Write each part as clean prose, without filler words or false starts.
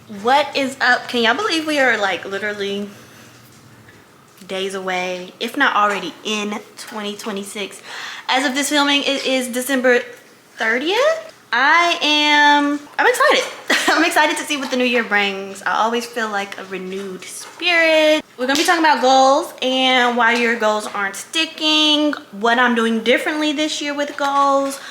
What is up? Can y'all believe we are like literally days away, if not already in 2026? As of this filming, it is December 30th. I'm excited. I'm excited to see what the new year brings. I always feel like a renewed spirit. We're gonna be talking about goals and why your goals aren't sticking, what I'm doing differently this year with goals,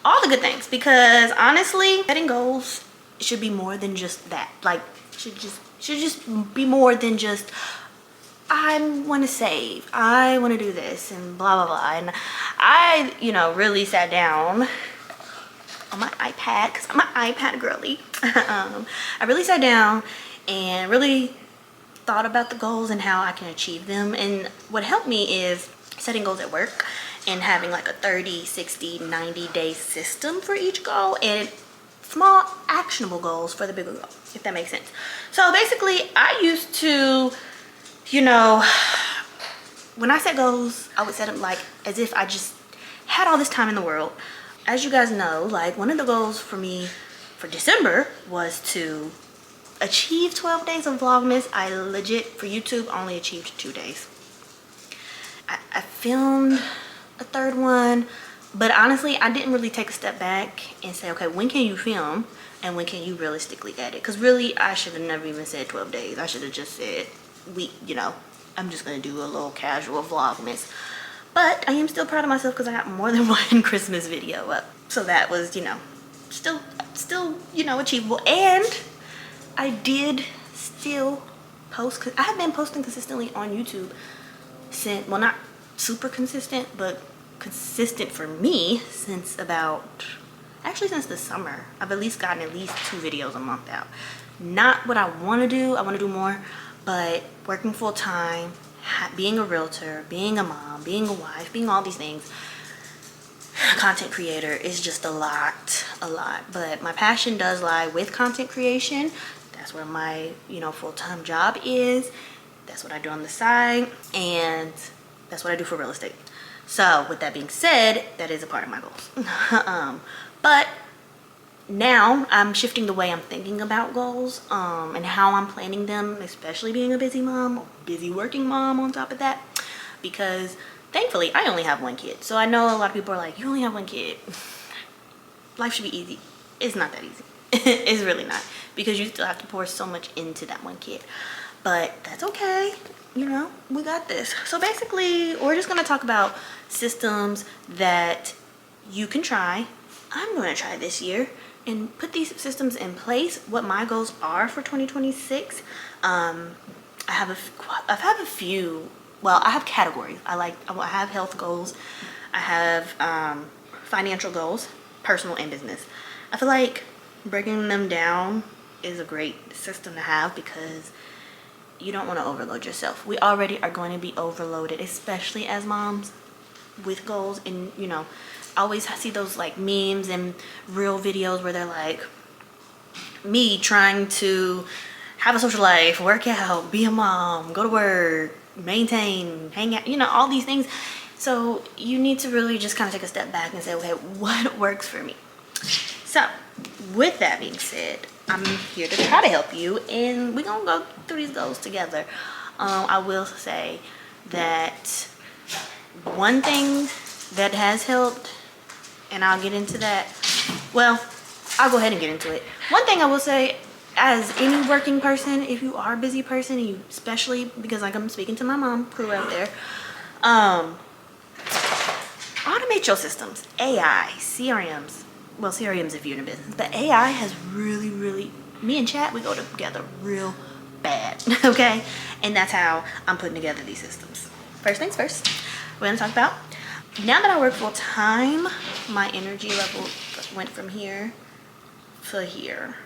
all the good things. Because honestly, setting goals should be more than just that. Like, should just be more than just I want to save, I want to do this, and blah blah blah. And I, really sat down on my iPad, because I'm an iPad girly. I really sat down and really thought about the goals and how I can achieve them. And what helped me is setting goals at work and having like a 30, 60, 90-day system for each goal, and small actionable goals for the bigger goal, if that makes sense. So basically, I used to, when I set goals, I would set them like as if I just had all this time in the world. As you guys know, like one of the goals for me for December was to achieve 12 days of Vlogmas. I legit, for YouTube, only achieved 2 days. I filmed a third one, but honestly, I didn't really take a step back and say, okay, when can you film and when can you realistically edit? Because really, I should have never even said 12 days. I should have just said, I'm just going to do a little casual Vlogmas. But I am still proud of myself because I got more than one Christmas video up. So that was, still, achievable. And I did still post, because I have been posting consistently on YouTube since, well, not super consistent, but consistent for me since since the summer. I've at least gotten at least 2 videos a month out. Not what I want to do. I want to do more, but working full time, being a realtor, being a mom, being a wife, being all these things, content creator is just a lot. But my passion does lie with content creation. That's where my full-time job is. That's what I do on the side, and that's what I do for real estate. So with that being said, that is a part of my goals. But now I'm shifting the way I'm thinking about goals, and how I'm planning them, especially being a busy mom, busy working mom on top of that, because thankfully I only have 1 kid. So I know a lot of people are like, you only have 1 kid, life should be easy. It's not that easy. It's really not, because you still have to pour so much into that 1 kid, but that's okay. We got this. So basically, we're just going to talk about systems that you can try. I'm going to try this year and put these systems in place. What my goals are for 2026. I have a few. Well, I have categories. I have health goals. I have financial goals, personal and business. I feel like breaking them down is a great system to have, because you don't want to overload yourself. We already are going to be overloaded, especially as moms, with goals. And I always see those like memes and real videos where they're like me trying to have a social life, work out, be a mom, go to work, maintain, hang out, all these things. So you need to really just kind of take a step back and say, okay, what works for me? So with that being said, I'm here to try to help you, and we're gonna go through these goals together. I will say that one thing that has helped, and I'll get into that. Well, I'll go ahead and get into it. One thing I will say, as any working person, if you are a busy person, and you, especially because like I'm speaking to my mom crew out there, automate your systems. AI, CRMs. Well, CRMs if you're in a business, but AI has really, me and chat, we go together real bad. Okay, and that's how I'm putting together these systems. First things first, we're gonna talk about, now that I work full time, my energy level went from here to here.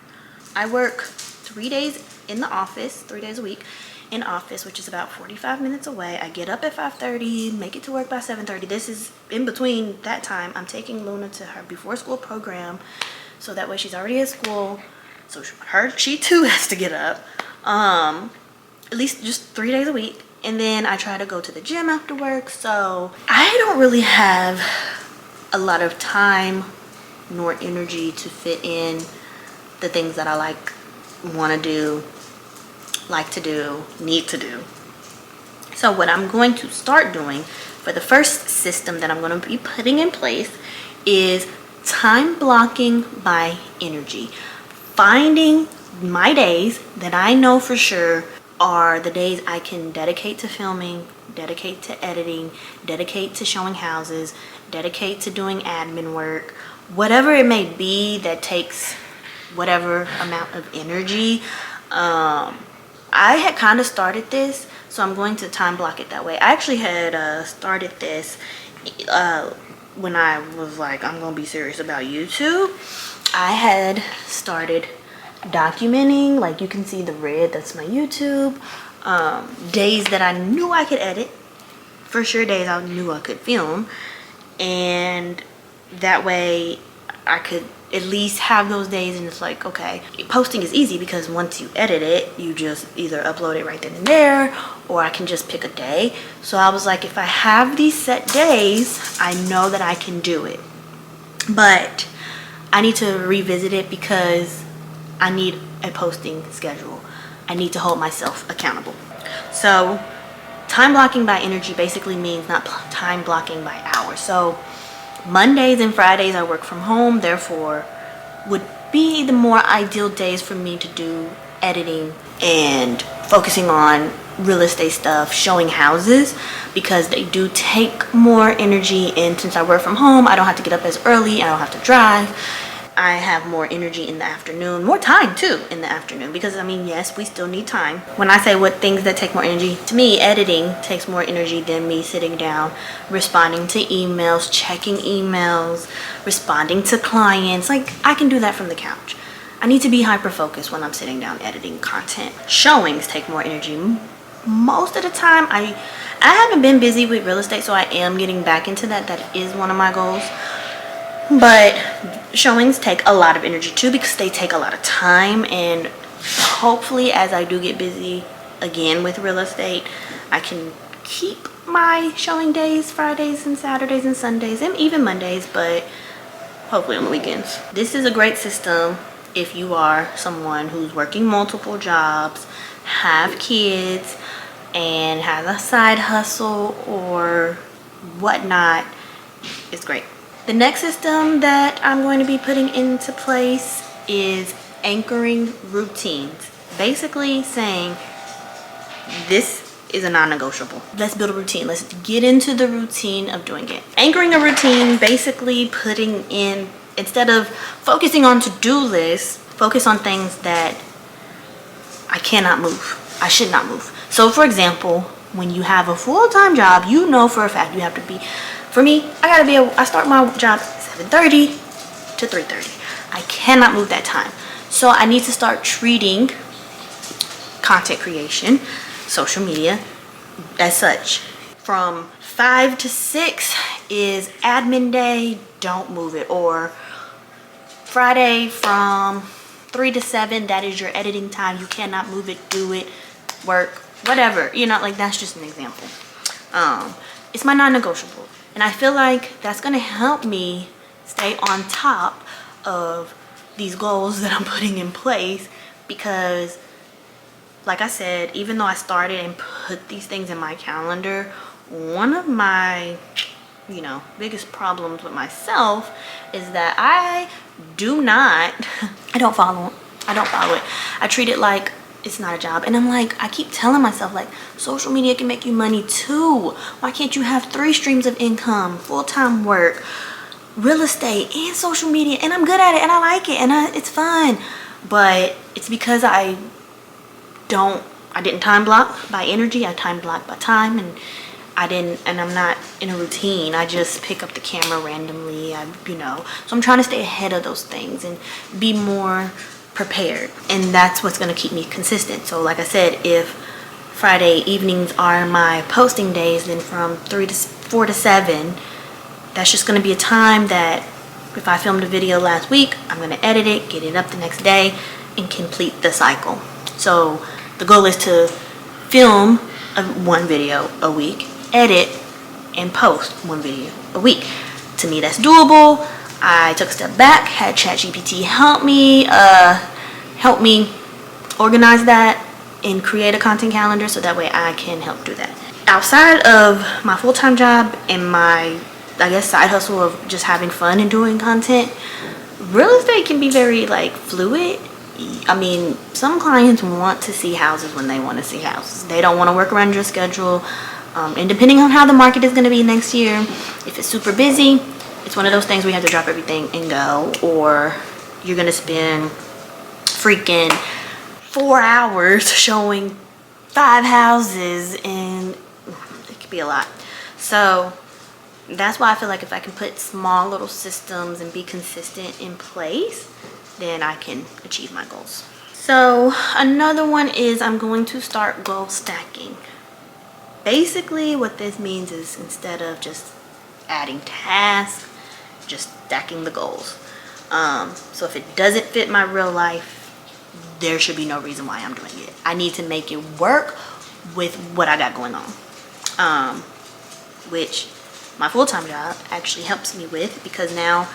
I work 3 days in the office, 3 days a week in office, which is about 45 minutes away. I get up at 5:30, make it to work by 7:30. This is in between that time. I'm taking Luna to her before school program, so that way she's already at school. So she too has to get up, at least just 3 days a week. And then I try to go to the gym after work. So I don't really have a lot of time nor energy to fit in the things that I like want to do, like to do, need to do. So what I'm going to start doing for the first system that I'm going to be putting in place is time blocking by energy. Finding my days that I know for sure are the days I can dedicate to filming, dedicate to editing, dedicate to showing houses, dedicate to doing admin work, whatever it may be that takes whatever amount of energy. I had kind of started this, so I'm going to time block it that way. I actually had started this when I was like, I'm going to be serious about YouTube. I had started documenting, like you can see the red, that's my YouTube. Days that I knew I could edit, for sure days I knew I could film, and that way I could at least have those days. And it's like, okay, posting is easy because once you edit it, you just either upload it right then and there, or I can just pick a day. So I was like, if I have these set days, I know that I can do it. But I need to revisit it because I need a posting schedule. I need to hold myself accountable. So time blocking by energy basically means not time blocking by hours. So Mondays and Fridays I work from home, therefore would be the more ideal days for me to do editing and focusing on real estate stuff, showing houses, because they do take more energy. And since I work from home, I don't have to get up as early, I don't have to drive. I have more energy in the afternoon, more time too in the afternoon, because I mean, yes, we still need time. When I say what things that take more energy, to me, editing takes more energy than me sitting down, responding to emails, checking emails, responding to clients. Like, I can do that from the couch. I need to be hyper focused when I'm sitting down editing content. Showings take more energy. Most of the time, I haven't been busy with real estate, so I am getting back into that. That is one of my goals. But showings take a lot of energy too, because they take a lot of time. And hopefully, as I do get busy again with real estate, I can keep my showing days, Fridays and Saturdays and Sundays, and even Mondays, but hopefully on the weekends. This is a great system if you are someone who's working multiple jobs, have kids, and has a side hustle or whatnot. It's great. The next system that I'm going to be putting into place is anchoring routines. Basically saying, this is a non-negotiable. Let's build a routine. Let's get into the routine of doing it. Anchoring a routine, basically putting in, instead of focusing on to-do lists, focus on things that I cannot move. I should not move. So for example, when you have a full-time job, you know for a fact you have to be, for me, I start my job 7:30 to 3:30. I cannot move that time. So I need to start treating content creation, social media, as such. From 5 to 6 is admin day, don't move it. Or Friday from 3 to 7, that is your editing time. You cannot move it, do it, work, whatever. You know, like, that's just an example. It's my non-negotiable. And I feel like that's going to help me stay on top of these goals that I'm putting in place, because like I said, even though I started and put these things in my calendar, one of my, biggest problems with myself is that I don't follow it. I treat it like it's not a job. And I'm like, I keep telling myself, like, social media can make you money too. Why can't you have 3 streams of income, full-time work, real estate, and social media? And I'm good at it, and I like it, and it's fun. But it's because I didn't time block by energy. I time blocked by time, and I'm not in a routine. I just pick up the camera randomly, so I'm trying to stay ahead of those things and be more prepared, and that's what's going to keep me consistent. So like I said, if Friday evenings are my posting days, then from 4 to 7, that's just going to be a time that if I filmed a video last week, I'm going to edit it, get it up the next day, and complete the cycle. So the goal is to film one video a week, edit and post one video a week. To me, that's doable. I took a step back, had ChatGPT help me organize that and create a content calendar so that way I can help do that. Outside of my full-time job and my, I guess, side hustle of just having fun and doing content, real estate can be very like fluid. I mean, some clients want to see houses when they want to see houses. They don't want to work around your schedule. And depending on how the market is going to be next year, if it's super busy, it's one of those things where you have to drop everything and go, or you're going to spend freaking 4 hours showing 5 houses, and it could be a lot. So that's why I feel like if I can put small little systems and be consistent in place, then I can achieve my goals. So another one is I'm going to start goal stacking. Basically what this means is instead of just adding tasks, just stacking the goals. So if it doesn't fit my real life, there should be no reason why I'm doing it. I need to make it work with what I got going on, which my full-time job actually helps me with, because now,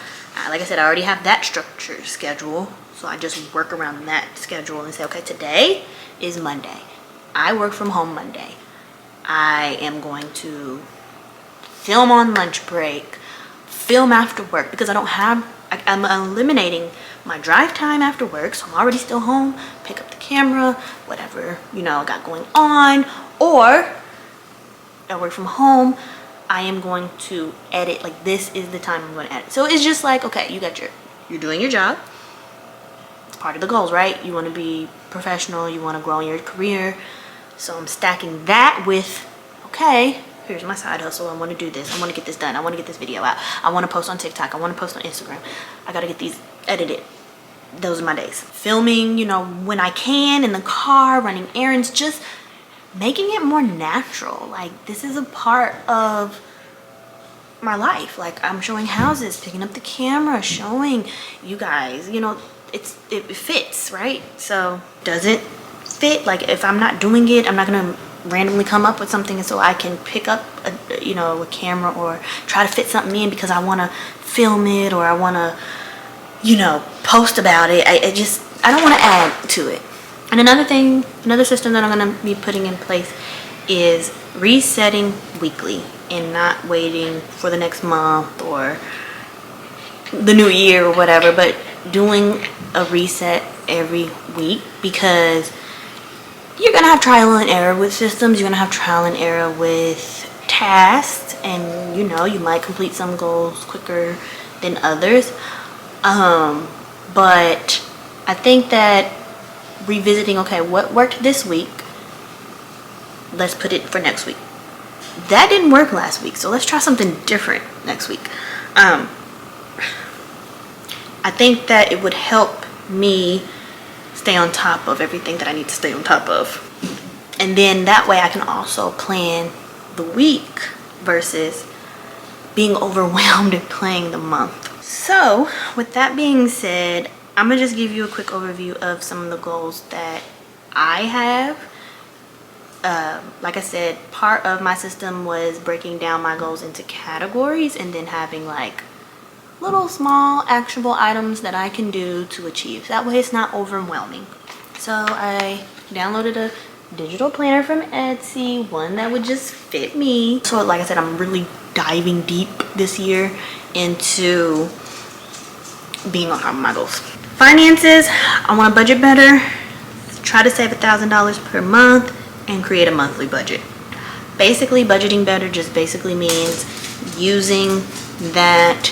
like I said, I already have that structured schedule. So I just work around that schedule and say, okay, today is Monday. I work from home Monday. I am going to film on lunch break, film after work, because I'm eliminating my drive time after work. So I'm already still home, pick up the camera, whatever, I got going on, or I work from home. I am going to edit, like this is the time I'm going to edit. So it's just like, okay, you're doing your job. It's part of the goals, right? You want to be professional, you want to grow in your career. So I'm stacking that with, okay, here's my side hustle. I want to do this. I want to get this done. I want to get this video out. I want to post on TikTok. I want to post on Instagram. I got to get these edited. Those are my days. Filming, when I can, in the car, running errands, just making it more natural. Like, this is a part of my life. Like, I'm showing houses, picking up the camera, showing you guys, it fits, right? So does it fit? Like, if I'm not doing it, I'm not gonna randomly come up with something, and so I can pick up a camera or try to fit something in because I want to film it, or I want to post about it. I don't want to add to it. And another system that I'm going to be putting in place is resetting weekly and not waiting for the next month or the new year or whatever, but doing a reset every week, because you're going to have trial and error with systems. You're going to have trial and error with tasks, and you might complete some goals quicker than others. But I think that revisiting, okay, what worked this week, let's put it for next week. That didn't work last week, so let's try something different next week. I think that it would help me stay on top of everything that I need to stay on top of. And then that way I can also plan the week versus being overwhelmed and planning the month. So with that being said, I'm gonna just give you a quick overview of some of the goals that I have. Like I said, part of my system was breaking down my goals into categories and then having like little small actionable items that I can do to achieve. That way it's not overwhelming. So I downloaded a digital planner from Etsy, one that would just fit me. So like I said, I'm really diving deep this year into being on top of my goals. Finances, I want to budget better, try to save $1,000 per month, and create a monthly budget. Basically, budgeting better just basically means using that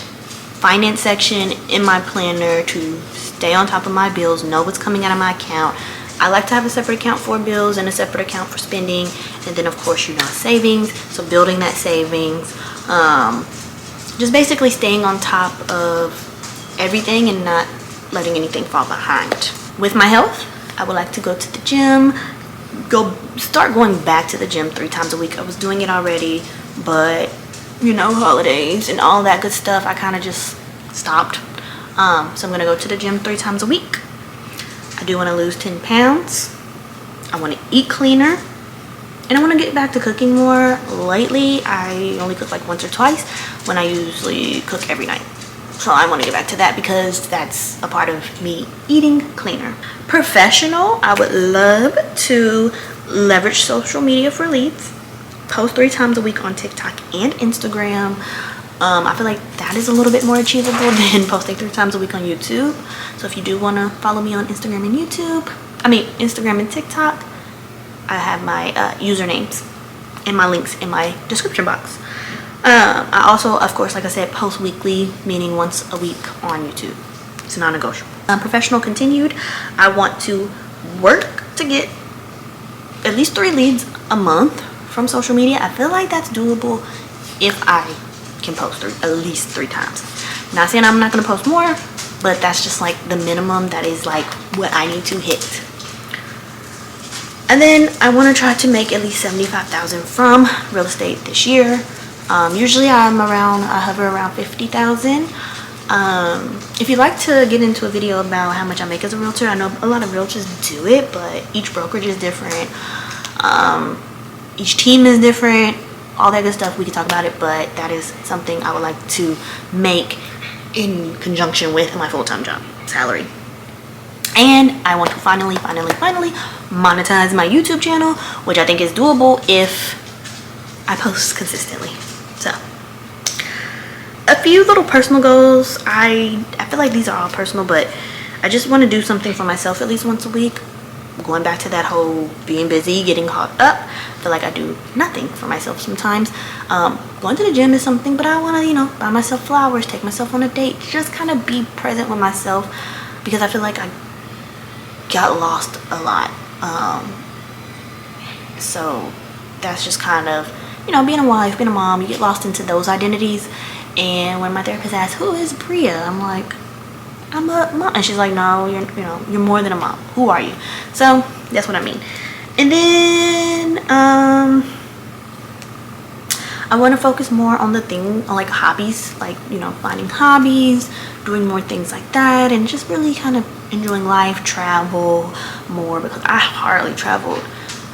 finance section in my planner to stay on top of my bills, know what's coming out of my account. I like to have a separate account for bills and a separate account for spending, and then of course savings. So building that savings, just basically staying on top of everything and not letting anything fall behind. With my health, I would like to go to the gym, start going back to the gym 3 times a week. I was doing it already, but holidays and all that good stuff, I kind of just stopped. So I'm gonna go to the gym 3 times a week. I do want to lose 10 pounds. I want to eat cleaner, and I want to get back to cooking more. Lately I only cook like once or twice when I usually cook every night. So I want to get back to that because that's a part of me eating cleaner. Professional, I would love to leverage social media for leads. Post 3 times a week on TikTok and Instagram. I feel like that is a little bit more achievable than posting 3 times a week on YouTube. So if you do want to follow me on Instagram and Instagram and TikTok, I have my usernames and my links in my description box. I also, of course, like I said, post weekly, meaning once a week on YouTube. It's non-negotiable. Professional continued. I want to work to get at least 3 leads a month from social media. I feel like that's doable if I can post at least 3 times. Not saying I'm not going to post more, but that's just like the minimum. That is like what I need to hit. And then I want to try to make at least $75,000 from real estate this year. Usually I hover around 50,000. If you'd like to get into a video about how much I make as a realtor, I know a lot of realtors do it, but each brokerage is different. Each team is different, all that good stuff. We can talk about it, but that is something I would like to make in conjunction with my full-time job salary. And I want to finally monetize my YouTube channel, which I think is doable if I post consistently. So a few little personal goals. I feel like these are all personal, but I just want to do something for myself at least once a week. Going back to that whole being busy, getting caught up. I feel like I do nothing for myself sometimes. Going to the gym is something, but I want to, buy myself flowers, take myself on a date, just kind of be present with myself, because I feel like I got lost a lot. So that's just kind of, being a wife, being a mom, you get lost into those identities. And when my therapist asks, who is Priya? I'm like, I'm a mom. And she's like, no, you're more than a mom. Who are you? So that's what I mean. And then I want to focus more on like hobbies, like, finding hobbies, doing more things like that, and just really kind of enjoying life, travel more, because I hardly traveled.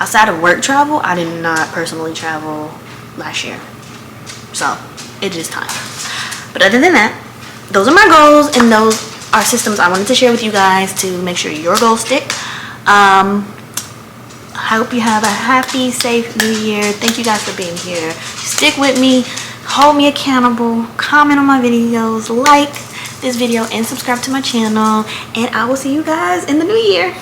Outside of work travel, I did not personally travel last year. So it is time. But other than that, those are my goals, and those are systems I wanted to share with you guys to make sure your goals stick. I hope you have a happy, safe new year. Thank you guys for being here. Stick with me, hold me accountable, comment on my videos, like this video, and subscribe to my channel. And I will see you guys in the new year.